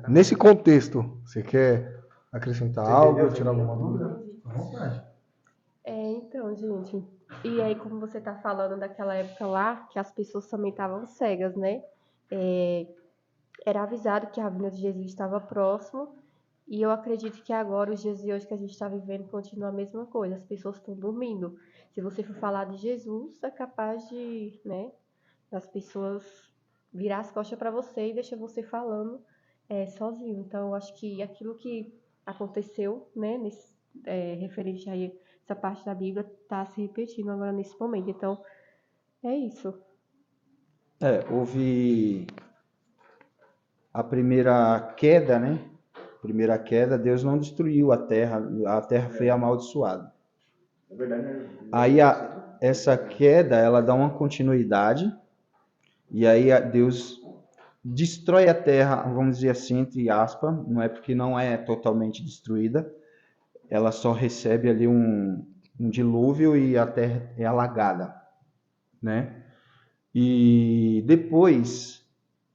Nesse contexto, você quer acrescentar Você algo, entendeu? Você tirar alguma entendeu? dúvida? À vontade. Então, gente, e aí como você tá falando daquela época lá, que as pessoas também estavam cegas, né? É, era avisado que a vinda de Jesus estava próximo, e eu acredito que agora, os dias de hoje que a gente está vivendo, continua a mesma coisa, as pessoas estão dormindo. Se você for falar de Jesus, é capaz de, né, das pessoas virar as costas para você e deixar você falando sozinho. Então, eu acho que aquilo que aconteceu, né, referente a essa parte da Bíblia, está se repetindo agora nesse momento. Então, é isso. Houve a primeira queda, né? Primeira queda, Deus não destruiu a terra foi amaldiçoada. Na verdade, né? Aí essa queda, ela dá uma continuidade, e aí Deus destrói a terra, vamos dizer assim, entre aspas, não é porque não é totalmente destruída, ela só recebe ali um dilúvio e a terra é alagada, né? E depois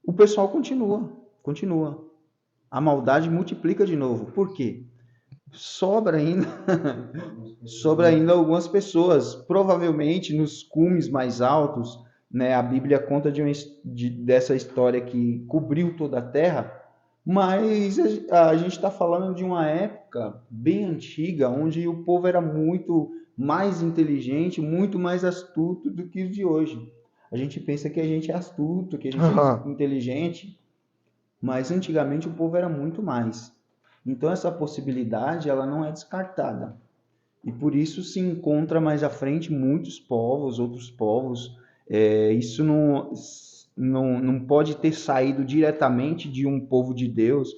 o pessoal continua. A maldade multiplica de novo. Por quê? Sobra ainda, sobra ainda algumas pessoas, provavelmente nos cumes mais altos, né? A Bíblia conta dessa história que cobriu toda a terra, mas a gente está falando de uma época bem antiga, onde o povo era muito mais inteligente, muito mais astuto do que os de hoje. A gente pensa que a gente é astuto, que a gente é Aham. inteligente, mas antigamente o povo era muito mais. Então essa possibilidade ela não é descartada. E por isso se encontra mais à frente muitos povos, outros povos. Isso não pode ter saído diretamente de um povo de Deus.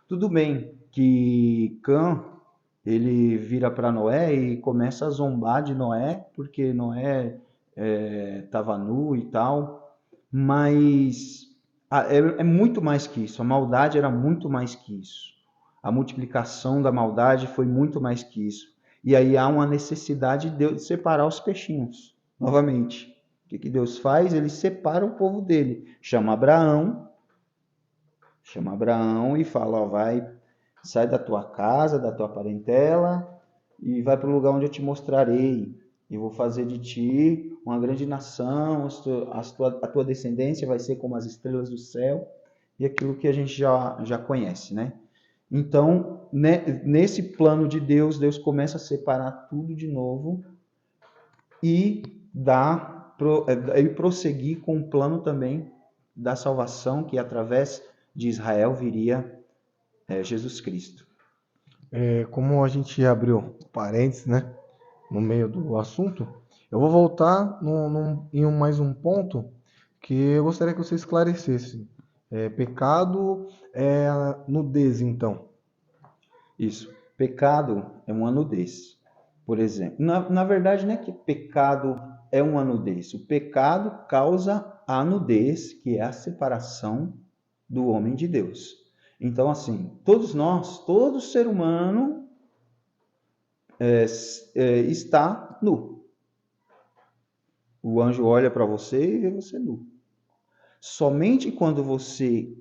Tudo bem que Cã ele vira para Noé e começa a zombar de Noé, porque Noé estava nu e tal, mas é muito mais que isso. A maldade era muito mais que isso. A multiplicação da maldade foi muito mais que isso. E aí há uma necessidade de Deus de separar os peixinhos, novamente. O que Deus faz? Ele separa o povo dele. Chama Abraão e fala, ó, sai da tua casa, da tua parentela e vai para o lugar onde eu te mostrarei. E vou fazer de ti uma grande nação, a tua descendência vai ser como as estrelas do céu, e aquilo que a gente já conhece, né? Então, né, nesse plano de Deus, Deus começa a separar tudo de novo e prosseguir com o plano também da salvação, que através de Israel viria Jesus Cristo. Como a gente abriu parênteses, né, no meio do assunto, eu vou voltar em mais um ponto que eu gostaria que você esclarecesse. Pecado é a nudez, então. Isso. Pecado é uma nudez, por exemplo. Na verdade, não é que pecado é uma nudez. O pecado causa a nudez, que é a separação do homem de Deus. Então, assim, todos nós, todo ser humano está nu. O anjo olha para você e vê você nu. Somente quando você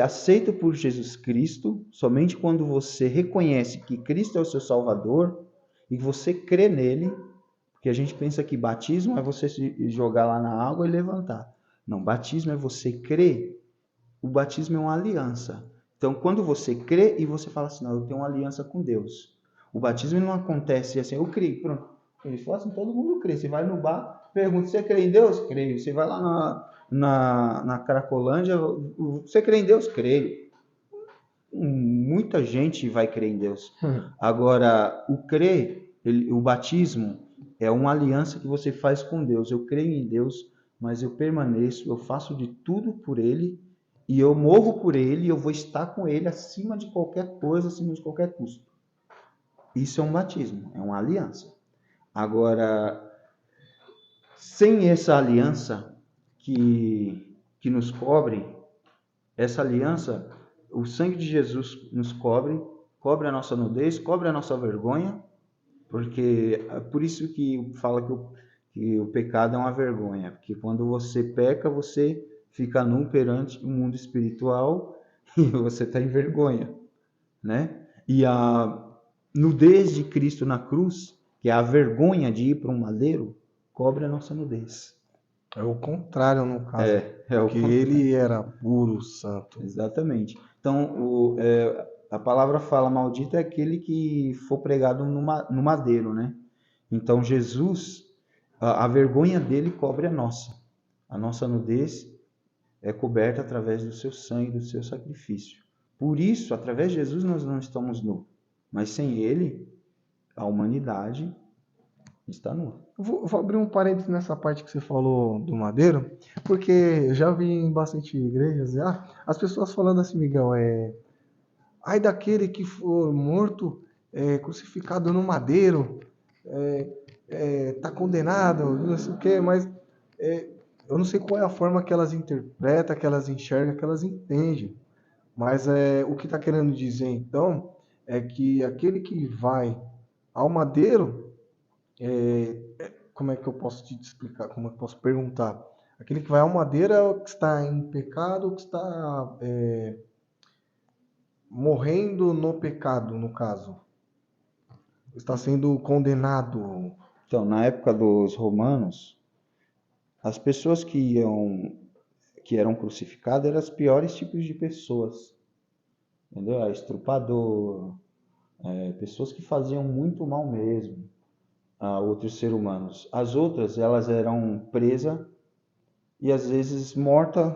aceita por Jesus Cristo, somente quando você reconhece que Cristo é o seu Salvador e você crê nele, porque a gente pensa que batismo é você se jogar lá na água e levantar. Não, batismo é você crer. O batismo é uma aliança. Então, quando você crê e você fala assim, não, eu tenho uma aliança com Deus. O batismo não acontece assim, eu creio, pronto. Ele fala assim, todo mundo crê. Você vai no bar, pergunta, você crê em Deus? Creio. Você vai lá na Cracolândia, você crê em Deus? Creio. Muita gente vai crer em Deus. Agora, o crer, o batismo, é uma aliança que você faz com Deus. Eu creio em Deus, mas eu permaneço, eu faço de tudo por Ele, e eu morro por Ele, e eu vou estar com Ele acima de qualquer coisa, acima de qualquer custo. Isso é um batismo, é uma aliança. Agora, sem essa aliança que nos cobre, essa aliança, o sangue de Jesus nos cobre a nossa nudez, cobre a nossa vergonha, porque é por isso que fala que o pecado é uma vergonha, porque quando você peca, você fica nu perante o mundo espiritual e você está em vergonha, né? E a nudez de Cristo na cruz, que é a vergonha de ir para um madeiro, cobre a nossa nudez. É o contrário, no caso. É o Porque ele era puro, santo. Exatamente. Então, a palavra fala, maldito é aquele que for pregado no madeiro, né? Então, Jesus, a vergonha dele cobre a nossa. A nossa nudez é coberta através do seu sangue, do seu sacrifício. Por isso, através de Jesus, nós não estamos nus. Mas sem ele, a humanidade está nua. Eu vou abrir um parênteses nessa parte que você falou do madeiro, porque eu já vi em bastante igrejas já, as pessoas falando assim, Miguel, ai daquele que for morto, crucificado no madeiro, tá condenado, não sei o quê, mas eu não sei qual é a forma que elas interpretam, que elas enxergam, que elas entendem. Mas o que está querendo dizer então é que aquele que vai ao madeiro, como é que eu posso te explicar? Como é que eu posso perguntar? Aquele que vai ao madeiro é o que está em pecado, o que está morrendo no pecado, no caso. Está sendo condenado. Então, na época dos romanos, as pessoas que eram crucificadas eram os piores tipos de pessoas. Entendeu? Estrupador, pessoas que faziam muito mal mesmo a outros seres humanos. As outras, elas eram presas e às vezes mortas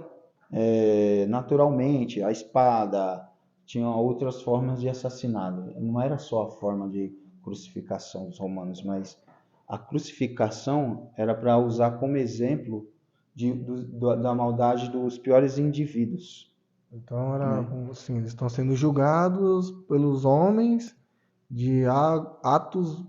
naturalmente, a espada, tinham outras formas de assassinato. Não era só a forma de crucificação dos romanos, mas a crucificação era para usar como exemplo da maldade dos piores indivíduos. Então era Né? como assim, eles estão sendo julgados pelos homens de atos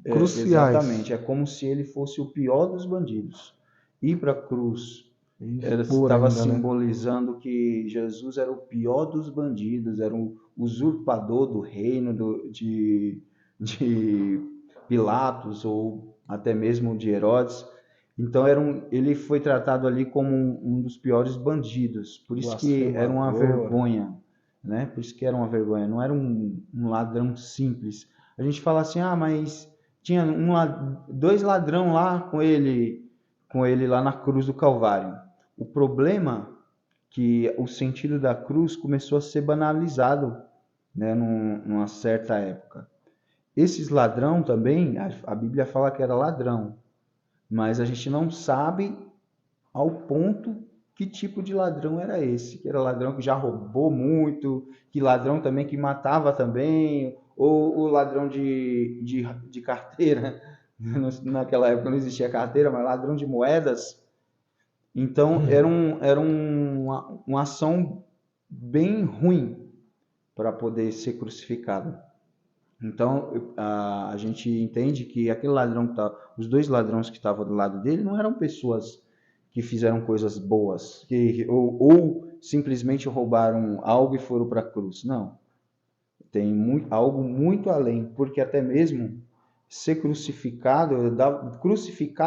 cruciais. Exatamente, é como se ele fosse o pior dos bandidos. Ir para a cruz Expor estava ainda, né? simbolizando que Jesus era o pior dos bandidos, era um usurpador do reino de Pilatos ou até mesmo de Herodes. Então ele foi tratado ali como um dos piores bandidos. Por isso que era uma Blasfemador. vergonha, né? Por isso que era uma vergonha. Não era um ladrão simples. A gente fala assim, mas tinha dois ladrão lá com ele lá na cruz do Calvário. O problema é que o sentido da cruz começou a ser banalizado, né, numa certa época. Esses ladrão também, a Bíblia fala que era ladrão, mas a gente não sabe ao ponto que tipo de ladrão era esse. Que era ladrão que já roubou muito, que ladrão também que matava também, ou o ladrão de carteira. Naquela época não existia carteira, mas ladrão de moedas. Então, era uma ação bem ruim para poder ser crucificado. Então, a gente entende que aquele ladrão os dois ladrões que estavam do lado dele não eram pessoas que fizeram coisas boas, ou simplesmente roubaram algo e foram para a cruz. Não. Tem algo muito além, porque até mesmo ser crucificar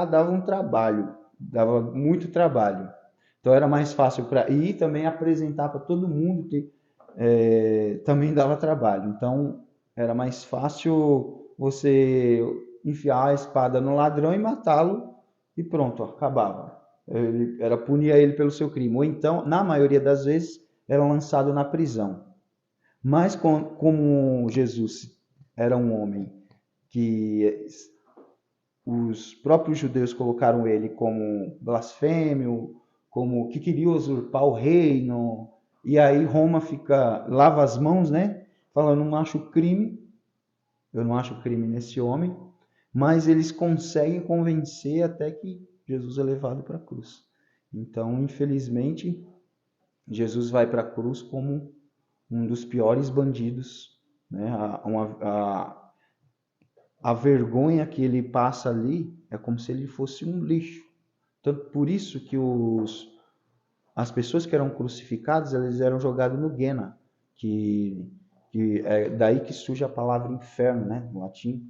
dava um trabalho, dava muito trabalho. Então era mais fácil para ir também apresentar para todo mundo que também dava trabalho. Então era mais fácil você enfiar a espada no ladrão e matá-lo e pronto, acabava. Era punir ele pelo seu crime. Ou então, na maioria das vezes, era lançado na prisão. Mas como Jesus era um homem que os próprios judeus colocaram ele como blasfêmio, como que queria usurpar o reino, e aí Roma lava as mãos, né? Fala, eu não acho crime nesse homem, mas eles conseguem convencer até que Jesus é levado para a cruz. Então, infelizmente, Jesus vai para a cruz como um dos piores bandidos, né? A vergonha que ele passa ali é como se ele fosse um lixo. Então, por isso que as pessoas que eram crucificadas, eles eram jogados no Guena, que é daí que surge a palavra inferno, né, no latim,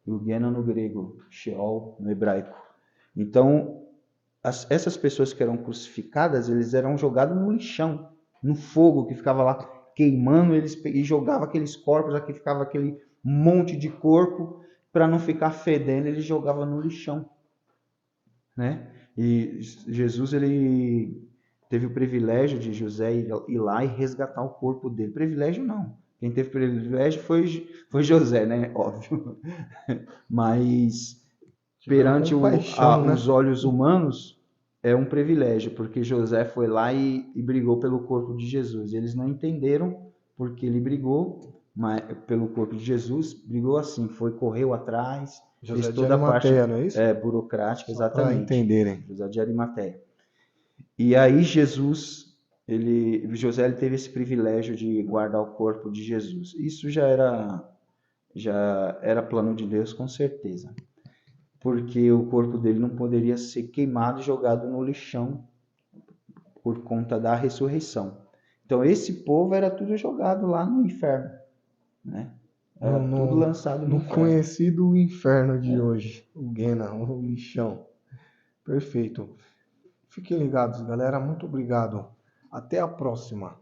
e o Guena no grego, Sheol no hebraico. Então, essas pessoas que eram crucificadas, eles eram jogados no lixão, no fogo que ficava lá queimando, e jogava aqueles corpos, aqui ficava aquele monte de corpo, para não ficar fedendo, ele jogava no lixão, né? E Jesus, ele teve o privilégio de José ir lá e resgatar o corpo dele. Privilégio não. Quem teve privilégio foi José, né? Óbvio. Mas Tiveram perante compaixão, né? os olhos humanos, é um privilégio, porque José foi lá e brigou pelo corpo de Jesus. Eles não entenderam porque ele brigou pelo corpo de Jesus, brigou assim, correu atrás, fez José de toda a parte Arimateia, não é isso? burocrática, Só para exatamente. entenderem. José de Arimateia. E aí José ele teve esse privilégio de guardar o corpo de Jesus. Isso já era plano de Deus, com certeza, porque o corpo dele não poderia ser queimado e jogado no lixão por conta da ressurreição. Então esse povo era tudo jogado lá no inferno, né? Era No, tudo no, lançado no no inferno. conhecido inferno de hoje. O Guena, o lixão. Perfeito. Fiquem ligados, galera. Muito obrigado. Até a próxima.